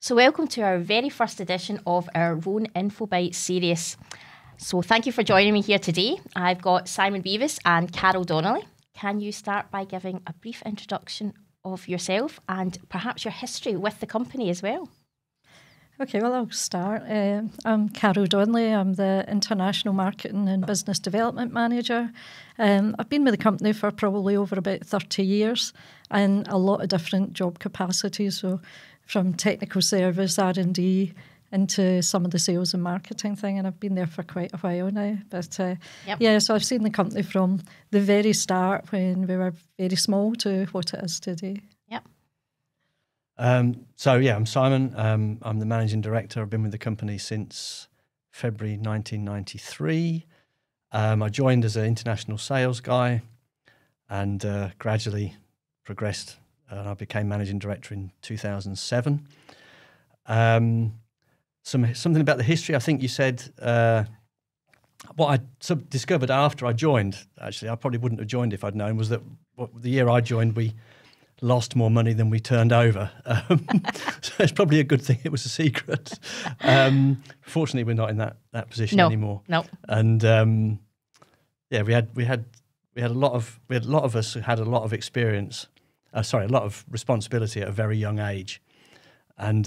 So welcome to our very first edition of our Rhône Infobites series. So thank you for joining me here today. I've got Simon Bevis and Carol Donnelly. Can you start by giving a brief introduction of yourself and perhaps your history with the company as well? Okay, well, I'll start. I'm Carol Donnelly. I'm the International Marketing and Business Development Manager. I've been with the company for probably over about 30 years in a lot of different job capacities, so from technical service, R&D, into some of the sales and marketing thing, and I've been there for quite a while now. But yeah, so I've seen the company from the very start when we were very small to what it is today. Yep. So yeah, I'm Simon. I'm the Managing Director. I've been with the company since February 1993. I joined as an international sales guy and gradually progressed, and I became Managing Director in 2007. Something about the history. I think you said what I discovered after I joined. Actually, I probably wouldn't have joined if I'd known. Was that the year I joined, we lost more money than we turned over. So it's probably a good thing it was a secret. Fortunately, we're not in that position anymore. No. And yeah, we had a lot of us who had a lot of experience. A lot of responsibility at a very young age, and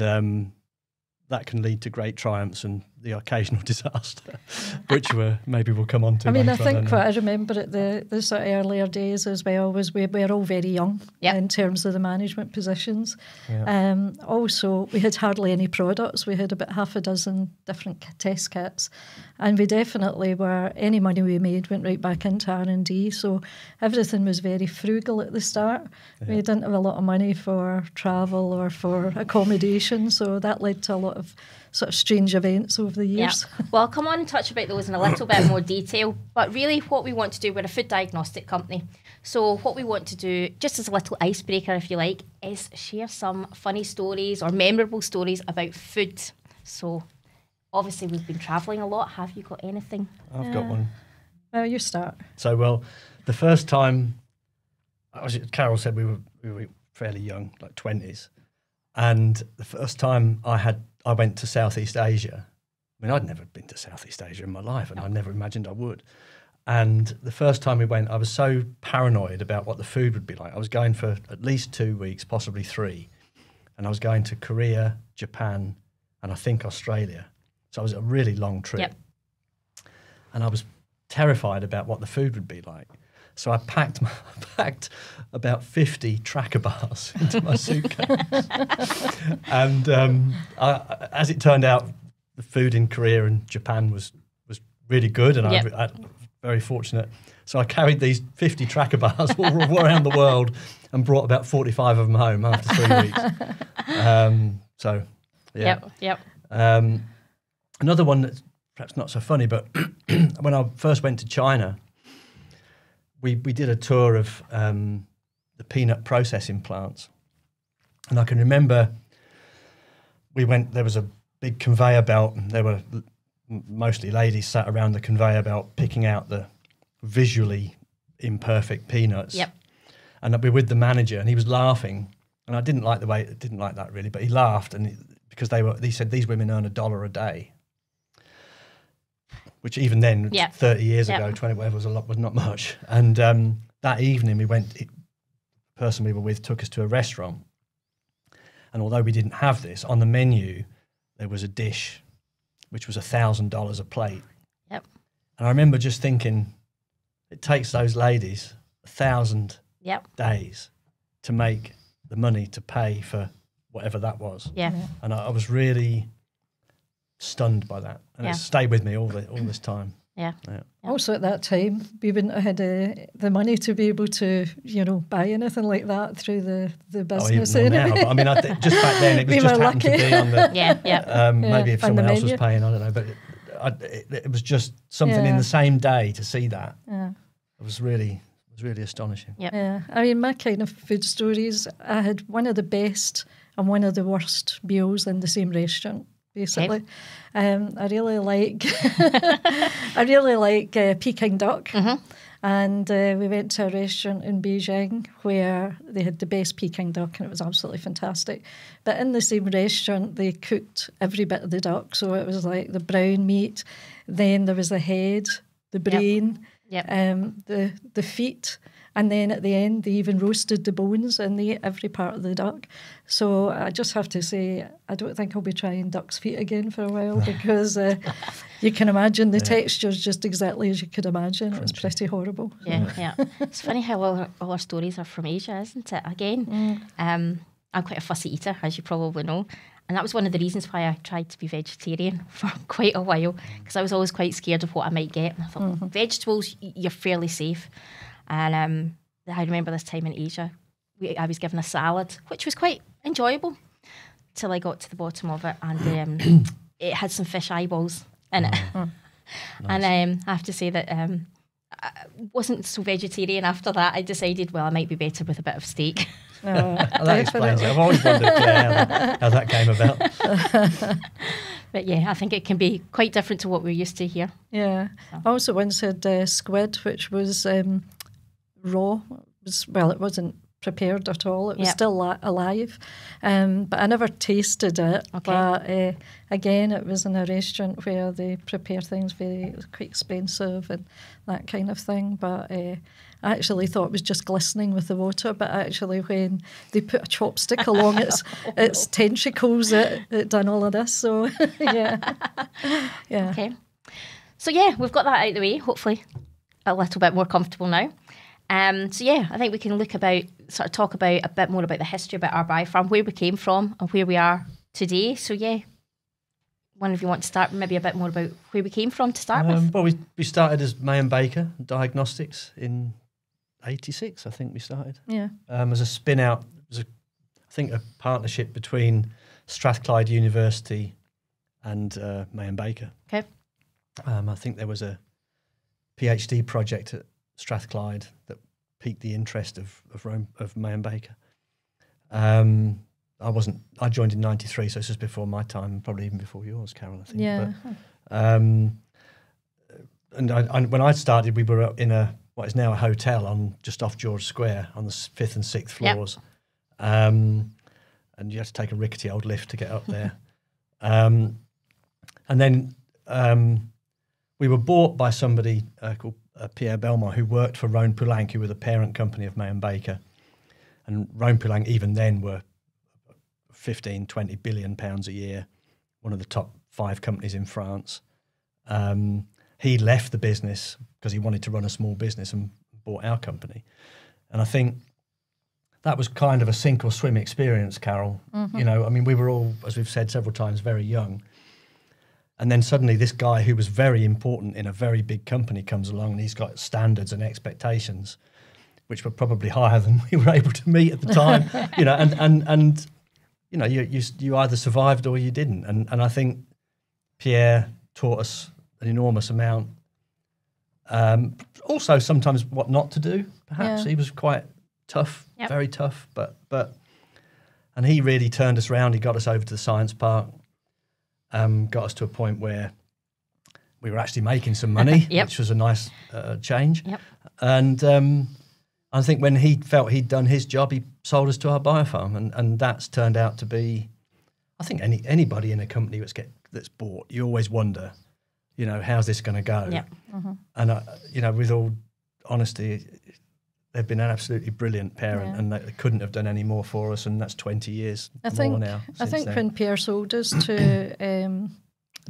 that can lead to great triumphs and the occasional disaster, which maybe we'll come on to. I mean, later, I think what I remember at the sort of earlier days as well was we were all very young in terms of the management positions. Yeah. Also, we had hardly any products. We had about half a dozen different test kits, and we definitely were, any money we made went right back into R&D. So everything was very frugal at the start. Yeah. We didn't have a lot of money for travel or for accommodation, so that led to a lot of sort of strange events over the years. Yeah. Well, I'll come on and touch about those in a little bit more detail, but really what we want to do, we're a food diagnostic company. So what we want to do, just as a little icebreaker if you like, is share some funny stories or memorable stories about food. So obviously we've been travelling a lot. Have you got anything? I've got one. You start. So, well, the first time, Carol said we were fairly young, like 20s. And the first time I went to Southeast Asia. I mean, I'd never been to Southeast Asia in my life, and I never imagined I would. And the first time we went, I was so paranoid about what the food would be like. I was going for at least 2 weeks, possibly 3. And I was going to Korea, Japan, and I think Australia. So it was a really long trip. Yep. And I was terrified about what the food would be like. So I packed about 50 tracker bars into my suitcase. And as it turned out, the food in Korea and Japan was really good, and I was very fortunate. So I carried these 50 tracker bars all around the world and brought about 45 of them home after 3 weeks. So, yeah. Yep. Another one that's perhaps not so funny, but when I first went to China, we did a tour of the peanut processing plants. And I can remember there was a big conveyor belt, and there were mostly ladies sat around the conveyor belt picking out the visually imperfect peanuts. Yep. And we were with the manager, and he was laughing, and I didn't like that really, but he laughed, and because he said these women earn $1 a day. Which even then, 30 years ago, 20 whatever, was not much. And that evening the person we were with took us to a restaurant. And although we didn't have this, on the menu, there was a dish which was $1,000 a plate. Yep. And I remember just thinking, it takes those ladies 1,000 days to make the money to pay for whatever that was. Yeah. And I was really stunned by that, and it stayed with me all this time. Yeah. Also at that time, we wouldn't have had the money to be able to, buy anything like that through the business. Even now, but I mean, just back then, it was just happened to be on the. Maybe if someone else was paying, I don't know, but it was just something in the same day to see that. Yeah. It was really astonishing. Yep. Yeah. I mean, my kind of food stories, I had one of the best and one of the worst meals in the same restaurant. Basically, I really like Peking duck, And we went to a restaurant in Beijing where they had the best Peking duck and it was absolutely fantastic. But in the same restaurant, they cooked every bit of the duck. So it was like the brown meat, then there was the head, the brain, the feet. And then at the end, they even roasted the bones and they ate every part of the duck. So I just have to say, I don't think I'll be trying duck's feet again for a while because you can imagine the texture's just exactly as you could imagine. It was pretty horrible. Yeah. It's funny how all our stories are from Asia, isn't it? Again, I'm quite a fussy eater, as you probably know. And that was one of the reasons why I tried to be vegetarian for quite a while, because I was always quite scared of what I might get. And I thought, vegetables, you're fairly safe. And I remember this time in Asia, I was given a salad, which was quite enjoyable, till I got to the bottom of it, and it had some fish eyeballs in it. Nice. And I have to say that I wasn't so vegetarian after that. I decided, well, I might be better with a bit of steak. That explains it. I've always wondered how that came about. But yeah, I think it can be quite different to what we're used to here. Yeah. So. I also once had squid, which was raw. It wasn't prepared at all. It was still alive. But I never tasted it. Okay. But again, it was in a restaurant where they prepare things quite expensive and that kind of thing. But I actually thought it was just glistening with the water. But actually, when they put a chopstick along its tentacles, it done all of this. So, yeah. Okay. So, we've got that out of the way. Hopefully a little bit more comfortable now. I think we can talk about a bit more about the history about R-Biopharm, where we came from and where we are today. So one of you want to start maybe a bit more about where we came from to start with? Well, we started as May and Baker Diagnostics in 86, I think we started. Yeah. As a spin out, it was a partnership between Strathclyde University and May and Baker. Okay. I think there was a PhD project at Strathclyde that piqued the interest of May and Baker. I joined in 93, so this was before my time, probably even before yours, Carol, I think. Yeah. But, and when I started, we were in what is now a hotel just off George Square on the 5th and 6th floors. Yep. And you had to take a rickety old lift to get up there. And then we were bought by somebody called Pierre Belmont, who worked for Rhône Poulenc, who were the parent company of May and Baker. And Rhône Poulenc even then were 15, 20 billion pounds a year, one of the top 5 companies in France. He left the business because he wanted to run a small business and bought our company. And I think that was kind of a sink or swim experience, Carol. Mm-hmm. We were all, as we've said several times, very young. And then suddenly this guy who was very important in a very big company comes along and he's got standards and expectations, which were probably higher than we were able to meet at the time, and you either survived or you didn't. And I think Pierre taught us an enormous amount. Also sometimes what not to do, perhaps. Yeah. He was quite tough, very tough, and he really turned us around. He got us over to the science park. Got us to a point where we were actually making some money, which was a nice change. Yep. And I think when he felt he'd done his job, he sold us to R-Biopharm, and that's turned out to be, I think anybody in a company that's bought, you always wonder, how's this going to go? Yep. Mm-hmm. And with all honesty, they've been an absolutely brilliant parent, and they couldn't have done any more for us, and that's 20 years more now. I think when Pierre sold us to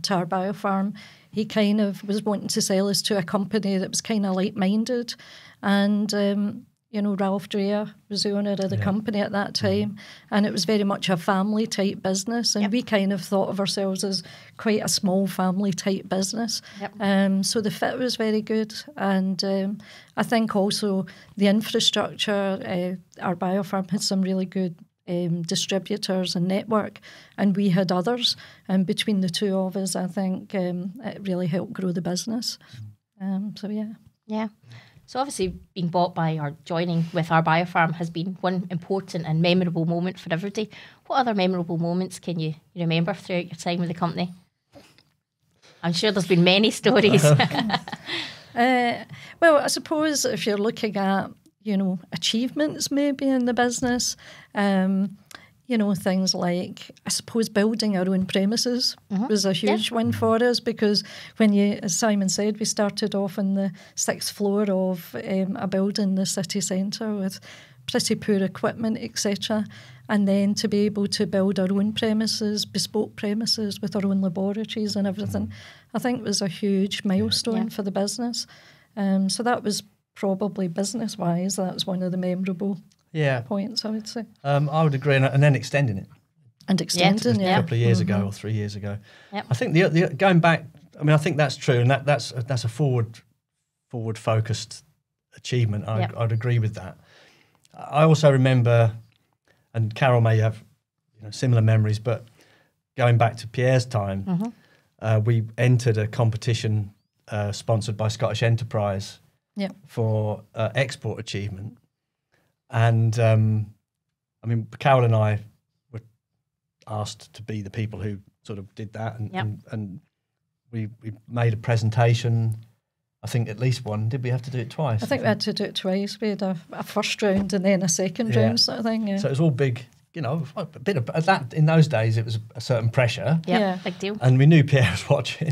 R-Biopharm, he kind of was wanting to sell us to a company that was kind of like-minded, and Ralph Dreher was the owner of the company at that time, and it was very much a family-type business, and we kind of thought of ourselves as quite a small family-type business. Yep. So the fit was very good, and I think also the infrastructure, R-Biopharm had some really good distributors and network, and we had others, and between the two of us, I think it really helped grow the business. Yeah. So obviously being bought by or joining with R-Biopharm has been one important and memorable moment for everybody. What other memorable moments can you remember throughout your time with the company? I'm sure there's been many stories. Well, I suppose if you're looking at, achievements maybe in the business, things like, I suppose, building our own premises was a huge win for us, because when as Simon said, we started off on the 6th floor of a building in the city centre with pretty poor equipment, etc. And then to be able to build our own premises, bespoke premises with our own laboratories and everything, I think was a huge milestone for the business. So that was probably business-wise, that's one of the memorable points, I would say. I would agree, and then extending it. And extending, a couple of years ago or 3 years ago. Yep. I think the going back, I think that's true, and that's a forward-focused achievement. I'd agree with that. I also remember, and Carol may have similar memories, but going back to Pierre's time, we entered a competition sponsored by Scottish Enterprise for export achievement. And Carol and I were asked to be the people who sort of did that, and we made a presentation. I think at least one. Did we have to do it twice? I think we had to do it twice. We had a first round and then a second round sort of thing. Yeah. So it was all big, a bit of that. In those days, it was a certain pressure. Yeah, big deal. And we knew Pierre was watching,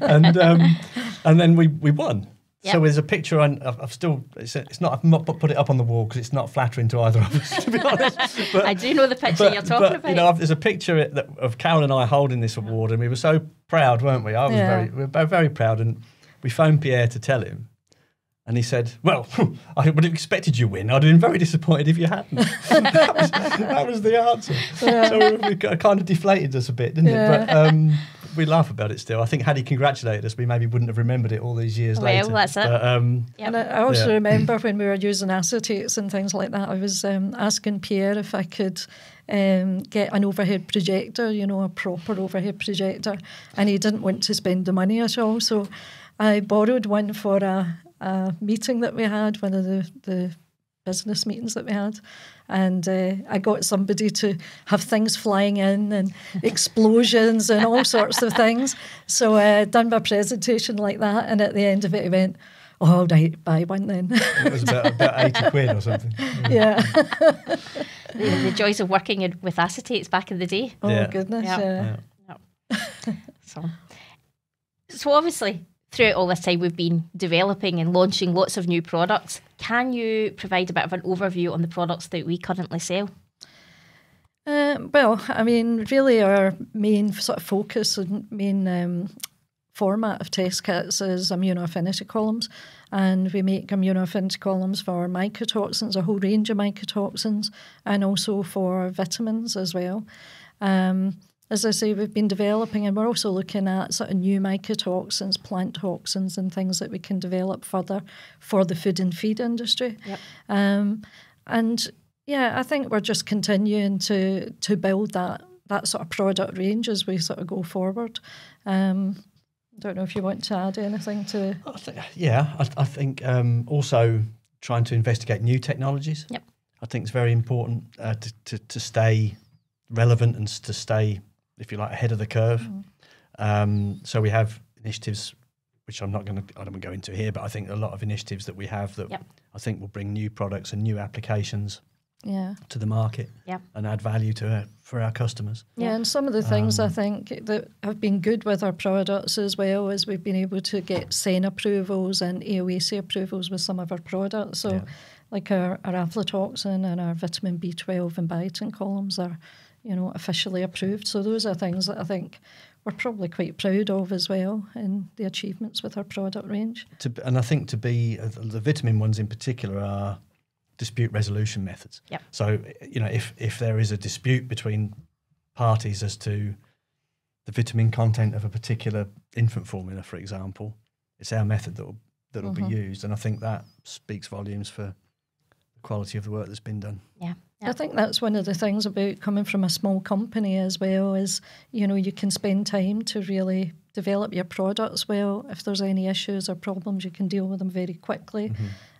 and then we won. Yep. So there's a picture. I've still. It's not. I've not put it up on the wall because it's not flattering to either of us, to be honest. But, I do know the picture you're talking about. There's a picture of Carol and I holding this award, and we were so proud, weren't we? We were very proud, and we phoned Pierre to tell him, and he said, "Well, I would have expected you to win. I'd have been very disappointed if you hadn't." that was the answer. Yeah. So it kind of deflated us a bit, didn't it? But we laugh about it still. I think had he congratulated us, we maybe wouldn't have remembered it all these years later. Well, that's it. But, And I also remember when we were using acetates and things like that, I was asking Pierre if I could get an overhead projector, a proper overhead projector, and he didn't want to spend the money at all. So I borrowed one for a meeting that we had, one of the business meetings that we had, and I got somebody to have things flying in and explosions and all sorts of things. So I done my presentation like that, and at the end of it, he went, "Oh, right, buy one then." It was about 80 quid or something. Yeah. the joys of working with acetates back in the day. Oh, goodness, yeah. So obviously, throughout all this time, we've been developing and launching lots of new products. Can you provide a bit of an overview on the products that we currently sell? Well, really our main sort of focus and main format of test kits is immunoaffinity columns, and we make immunoaffinity columns for mycotoxins, a whole range of mycotoxins, and also for vitamins as well. As I say, we've been developing, and we're also looking at sort of new mycotoxins, plant toxins, and things that we can develop further for the food and feed industry. Yep. I think we're just continuing to build that sort of product range as we sort of go forward. I don't know if you want to add anything to. I think also trying to investigate new technologies. Yep. I think it's very important to stay relevant and to stay, if you like, ahead of the curve. So we have initiatives, which I don't go into here, but I think a lot of initiatives that we have that I think will bring new products and new applications to the market and add value for our customers. Yeah, and some of the things I think that have been good with our products as well is we've been able to get SEN approvals and AOAC approvals with some of our products. So like our aflatoxin and our vitamin B12 and biotin columns are officially approved. So those are things that I think we're probably quite proud of as well in the achievements with our product range. And I think the vitamin ones in particular are dispute resolution methods. Yep. So, if there is a dispute between parties as to the vitamin content of a particular infant formula, for example, it's our method that will be used. And I think that speaks volumes for the quality of the work that's been done. Yeah. I think that's one of the things about coming from a small company as well is, you can spend time to really develop your products well. If there's any issues or problems, you can deal with them very quickly.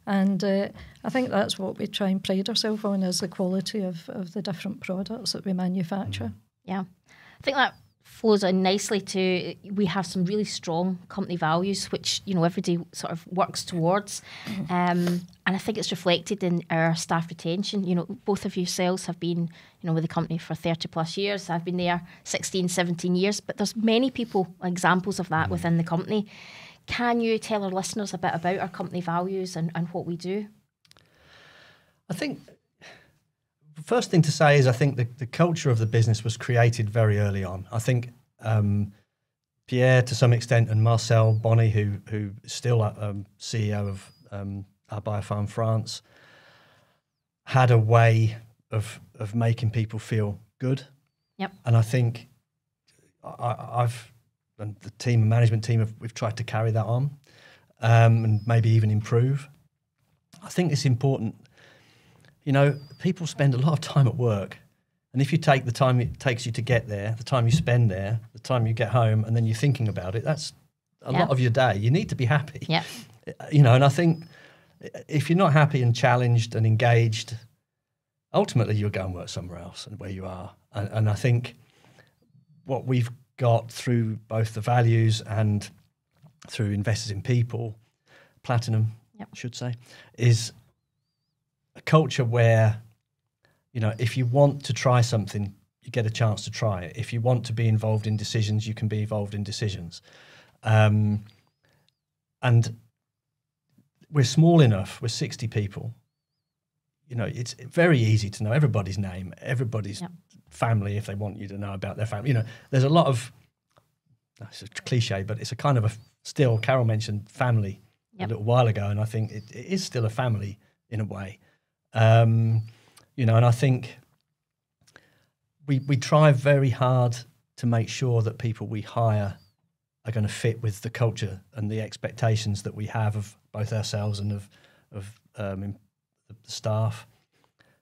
And I think that's what we try and pride ourselves on is the quality of the different products that we manufacture. Yeah. I think that flows on nicely to, we have some really strong company values, which, you know, everybody sort of works towards. And I think it's reflected in our staff retention. You know, both of yourselves have been, you know, with the company for 30 plus years. I've been there 16, 17 years, but there's many people, examples of that within the company. Can you tell our listeners a bit about our company values and what we do? I think the first thing to say is I think the culture of the business was created very early on. I think Pierre, to some extent, and Marcel Bonny, who is still CEO of R-Biopharm France, had a way of making people feel good. Yep. And I think I've and the team, management team, we've tried to carry that on and maybe even improve. I think it's important. You know, people spend a lot of time at work, and if you take the time it takes you to get there, the time you spend there, the time you get home, and then you're thinking about it, that's a lot of your day. You need to be happy. Yeah. You know, and I think if you're not happy and challenged and engaged, ultimately you'll go and work somewhere else and where you are. And I think what we've got through both the values and through Investors in People, Platinum, I should say, is a culture where, you know, if you want to try something, you get a chance to try it. If you want to be involved in decisions, you can be involved in decisions. And we're small enough, we're 60 people. You know, it's very easy to know everybody's name, everybody's family, if they want you to know about their family. You know, there's a lot of, it's a cliche, but it's a kind of a, still, Carol mentioned family a little while ago, and I think it is still a family in a way. You know, and I think we try very hard to make sure that people we hire are going to fit with the culture and the expectations that we have of both ourselves and of the staff,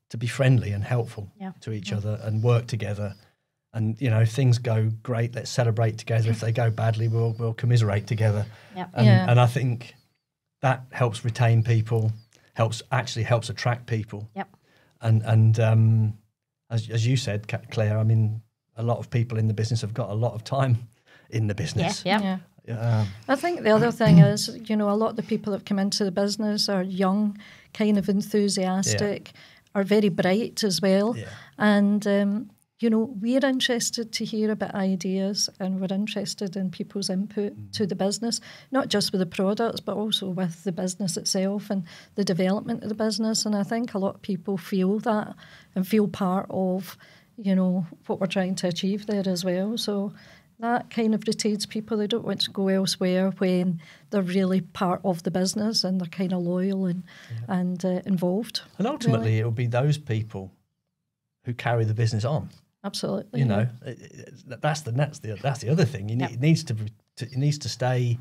to be friendly and helpful to each other and work together. And, you know, if things go great, let's celebrate together. If they go badly, we'll commiserate together. And I think that helps retain people, helps attract people. And as you said, Claire, I mean, a lot of people in the business have got a lot of time in the business. I think the other thing is, you know, a lot of the people that come into the business are young, kind of enthusiastic, are very bright as well. And, you know, we're interested to hear about ideas, and we're interested in people's input to the business, not just with the products, but also with the business itself and the development of the business. And I think a lot of people feel that and feel part of, you know, what we're trying to achieve there as well. So that kind of retains people. They don't want to go elsewhere when they're really part of the business and they're kind of loyal and involved. And ultimately, it'll be those people who carry the business on. Absolutely. You know, that's the other thing. It needs to stay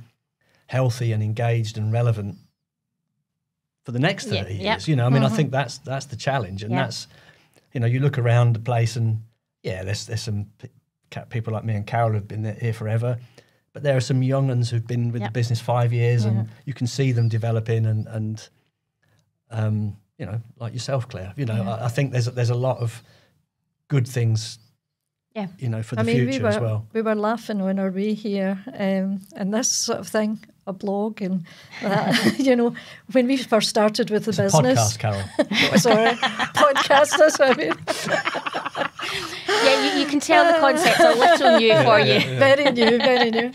healthy and engaged and relevant for the next 30 years. You know, I mean, I think that's the challenge, and that's, you know, you look around the place and there's some people like me and Carol who've been here forever, but there are some young ones who've been with the business 5 years, and you can see them developing and you know, like yourself, Claire. You know, I think there's a lot of good things, you know, for the future as well. We were laughing on our way here, and this sort of thing, a blog and that, you know, when we first started with the business. Podcast, Carol. Sorry, podcast, that's what I mean. You can tell the concept's a little new for you. Very new.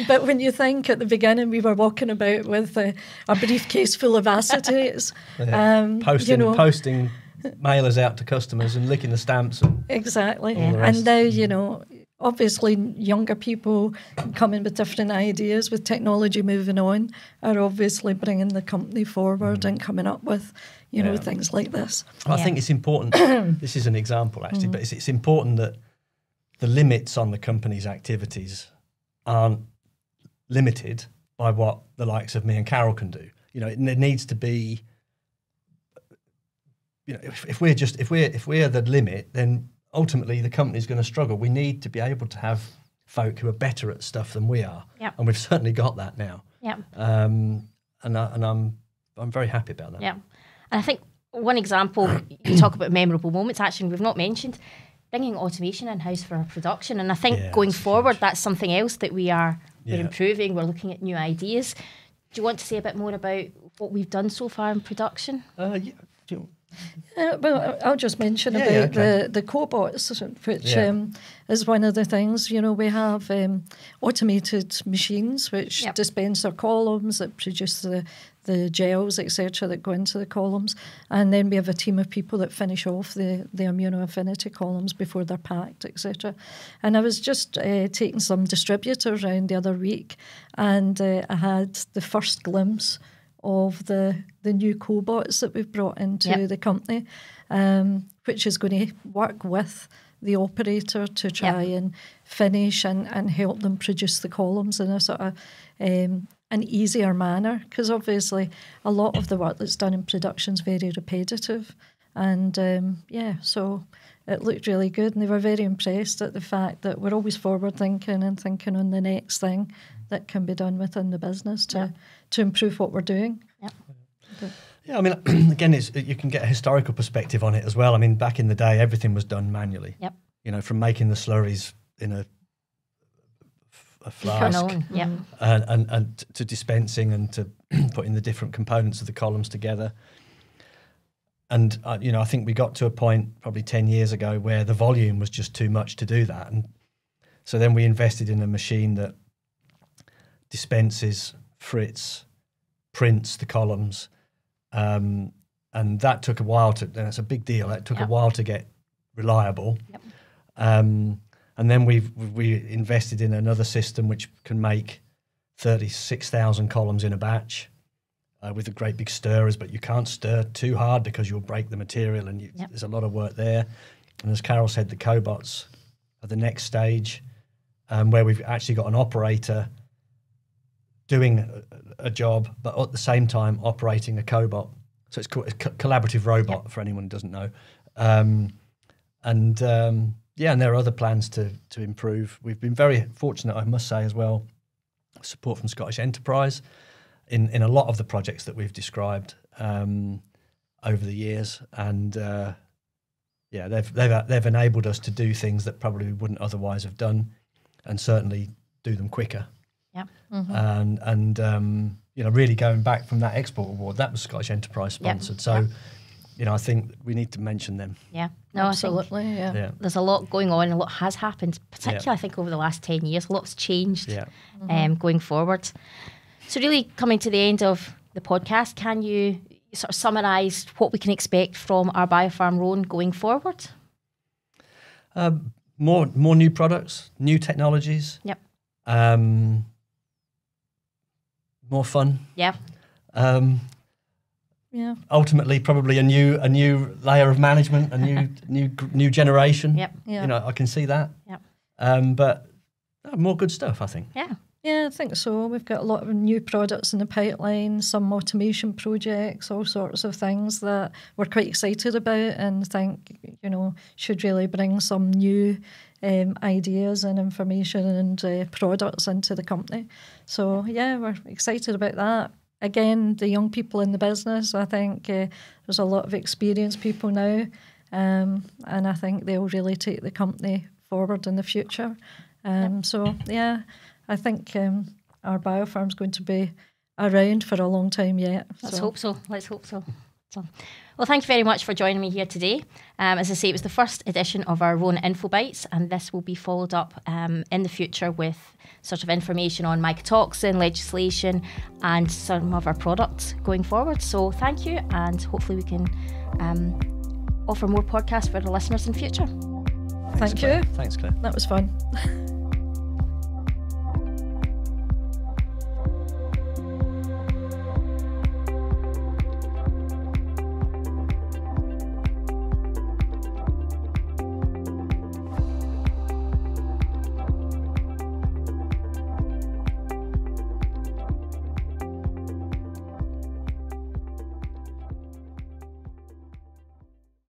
But when you think at the beginning we were walking about with a briefcase full of acetates. Posting mailers out to customers and licking the stamps. Exactly. And now, you know, obviously younger people coming with different ideas, with technology moving on, are obviously bringing the company forward and coming up with, you know, things like this. I think it's important. This is an example, actually, but it's important that the limits on the company's activities aren't limited by what the likes of me and Carol can do. You know, it needs to be. You know, if we're the limit, then ultimately the company's going to struggle. We need to be able to have folk who are better at stuff than we are, and we've certainly got that now. And I'm very happy about that. And I think one example, you talk about memorable moments. Actually, we've not mentioned bringing automation in-house for our production. And I think going that's forward, huge. that's something else that we're Yeah. improving. We're looking at new ideas. Do you want to say a bit more about what we've done so far in production? Yeah. Do you- Well, I'll just mention Yeah, about okay. the cobots, which Yeah. is one of the things. You know, we have automated machines which Yep. dispense our columns, that produce the gels, etc., that go into the columns, and then we have a team of people that finish off the immunoaffinity columns before they're packed, etc. And I was just taking some distributors around the other week, and I had the first glimpse of the new cobots that we've brought into the company, which is going to work with the operator to try and finish and help them produce the columns in a sort of an easier manner, because obviously a lot of the work that's done in production is very repetitive. And so it looked really good, and they were very impressed at the fact that we're always forward thinking and thinking on the next thing that can be done within the business to improve what we're doing. Yeah, I mean, again, you can get a historical perspective on it as well. I mean, back in the day, everything was done manually. Yep. You know, from making the slurries in a flask, and to dispensing and to putting the different components of the columns together. And I think we got to a point probably 10 years ago where the volume was just too much to do that, and so then we invested in a machine that dispenses, frits, prints the columns. And that took a while and it's a big deal. It took a while to get reliable. Yep. And then we invested in another system which can make 36,000 columns in a batch with the great big stirrers, but you can't stir too hard because you'll break the material, and there's a lot of work there. And as Carol said, the cobots are the next stage, where we've actually got an operator doing a job, but at the same time operating a cobot. So it's called a collaborative robot for anyone who doesn't know. And there are other plans to improve. We've been very fortunate, I must say, as well, support from Scottish Enterprise in a lot of the projects that we've described over the years. And they've enabled us to do things that probably we wouldn't otherwise have done, and certainly do them quicker. Yeah. Mm-hmm. And really going back from that export award, that was Scottish Enterprise sponsored. So, I think we need to mention them. Yeah. No, absolutely. I think there's a lot going on, a lot has happened, particularly I think over the last 10 years. A lot's changed going forward. So really coming to the end of the podcast, can you sort of summarise what we can expect from R-Biopharm Rhône going forward? More new products, new technologies. Yep. More fun. Yeah. Ultimately, probably a new layer of management, a new generation. Yep. Yeah. I can see that. Yep. But more good stuff, I think. Yeah. Yeah, I think so. We've got a lot of new products in the pipeline, some automation projects, all sorts of things that we're quite excited about, and think, should really bring some new ideas and information and products into the company. So, we're excited about that. Again, the young people in the business, I think there's a lot of experienced people now, and I think they'll really take the company forward in the future. I think R-Biopharm is going to be around for a long time yet. Let's hope so. Well, thank you very much for joining me here today. As I say, it was the first edition of our Rhône Infobites, and this will be followed up in the future with sort of information on mycotoxin legislation and some of our products going forward. So thank you, and hopefully we can offer more podcasts for our listeners in future. Thank you. Thanks, Claire. That was fun.